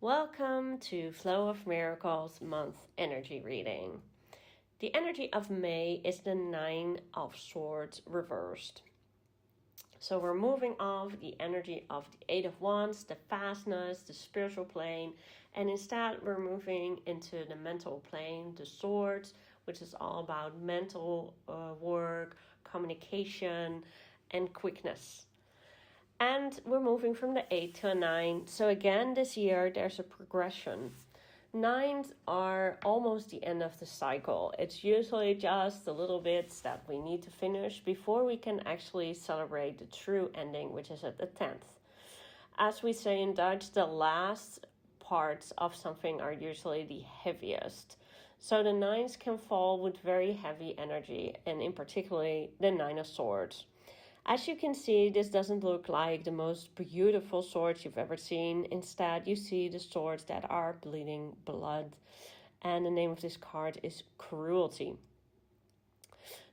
Welcome to Flow of Miracles month energy reading. The energy of May is the Nine of Swords reversed. So we're moving off the energy of the Eight of Wands, the vastness, the spiritual plane, and instead we're moving into the mental plane, the Swords, which is all about mental work, communication, and quickness. And we're moving from the 8 to a 9. So again, this year, there's a progression. Nines are almost the end of the cycle. It's usually just the little bits that we need to finish before we can actually celebrate the true ending, which is at the 10th. As we say in Dutch, the last parts of something are usually the heaviest. So the nines can fall with very heavy energy, and in particular, the Nine of Swords. As you can see, this doesn't look like the most beautiful swords you've ever seen. Instead, you see the swords that are bleeding blood. And the name of this card is Cruelty.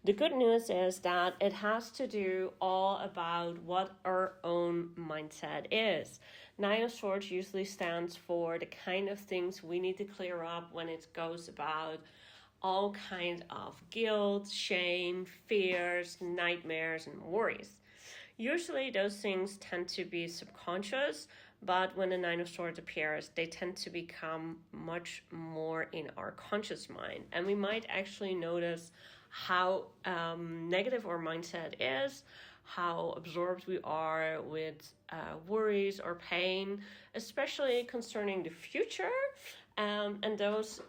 The good news is that it has to do all about what our own mindset is. Nine of Swords usually stands for the kind of things we need to clear up when it goes about all kinds of guilt, shame, fears, nightmares, and worries. Usually those things tend to be subconscious, but when the Nine of Swords appears, they tend to become much more in our conscious mind. And we might actually notice how negative our mindset is, how absorbed we are with worries or pain, especially concerning the future. And those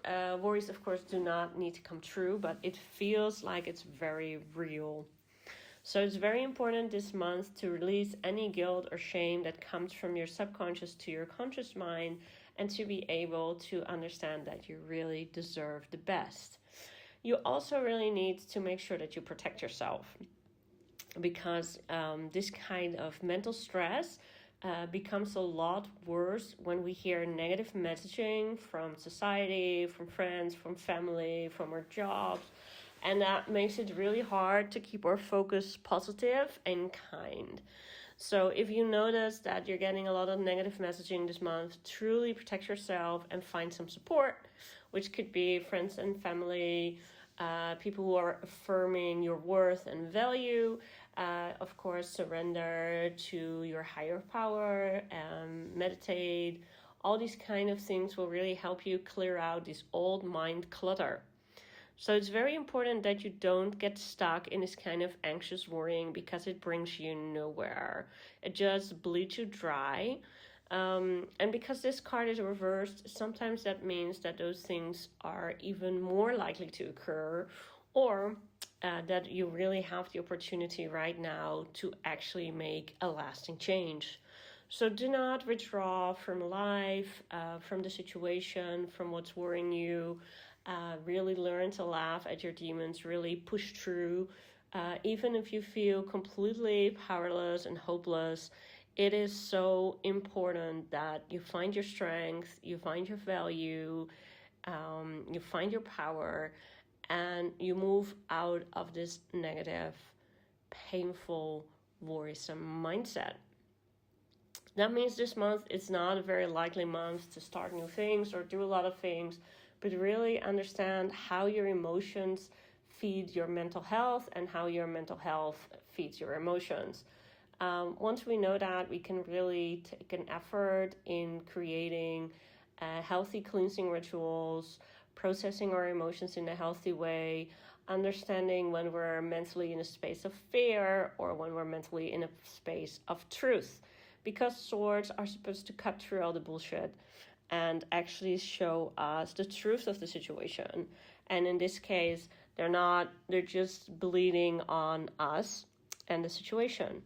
worries, of course, do not need to come true, but it feels like it's very real. So it's very important this month to release any guilt or shame that comes from your subconscious to your conscious mind, and to be able to understand that you really deserve the best. You also really need to make sure that you protect yourself, because this kind of mental stress becomes a lot worse when we hear negative messaging from society, from friends, from family, from our jobs. And that makes it really hard to keep our focus positive and kind. So if you notice that you're getting a lot of negative messaging this month, truly protect yourself and find some support, which could be friends and family, people who are affirming your worth and value. Of course, surrender to your higher power, meditate. All these kind of things will really help you clear out this old mind clutter. So it's very important that you don't get stuck in this kind of anxious worrying, because it brings you nowhere. It just bleeds you dry. And because this card is reversed, sometimes that means that those things are even more likely to occur, or that you really have the opportunity right now to actually make a lasting change. So do not withdraw from life, from the situation, from what's worrying you. Really learn to laugh at your demons, really push through. Even if you feel completely powerless and hopeless, it is so important that you find your strength, you find your value, you find your power, and you move out of this negative, painful, worrisome mindset. That means this month it's not a very likely month to start new things or do a lot of things, but really understand how your emotions feed your mental health and how your mental health feeds your emotions. Once we know that, we can really take an effort in creating healthy cleansing rituals, processing our emotions in a healthy way, understanding when we're mentally in a space of fear or when we're mentally in a space of truth. Because swords are supposed to cut through all the bullshit and actually show us the truth of the situation. And in this case, they're just bleeding on us and the situation.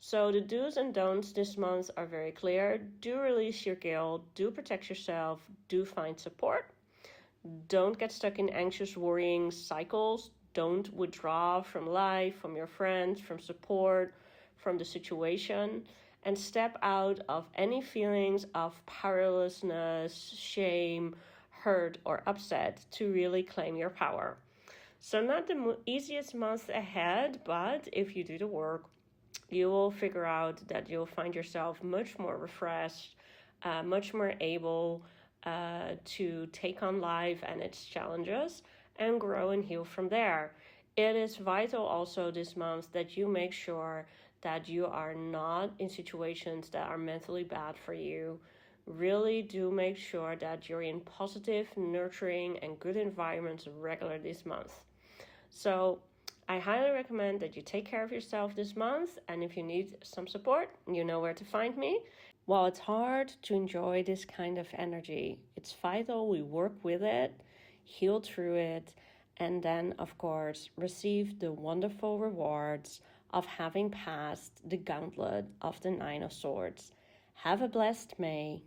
So the do's and don'ts this month are very clear. Do release your guilt, do protect yourself, do find support. Don't get stuck in anxious, worrying cycles. Don't withdraw from life, from your friends, from support, from the situation. And step out of any feelings of powerlessness, shame, hurt, or upset to really claim your power. So not the easiest month ahead, but if you do the work, you will figure out that you'll find yourself much more refreshed, much more able to take on life and its challenges and grow and heal from there. It is vital also this month that you make sure that you are not in situations that are mentally bad for you. Really do make sure that you're in positive, nurturing, and good environments regular this month. So I highly recommend that you take care of yourself this month, and if you need some support, you know where to find me. While it's hard to enjoy this kind of energy, it's vital we work with it, heal through it, and then, of course, receive the wonderful rewards of having passed the gauntlet of the Nine of Swords. Have a blessed May.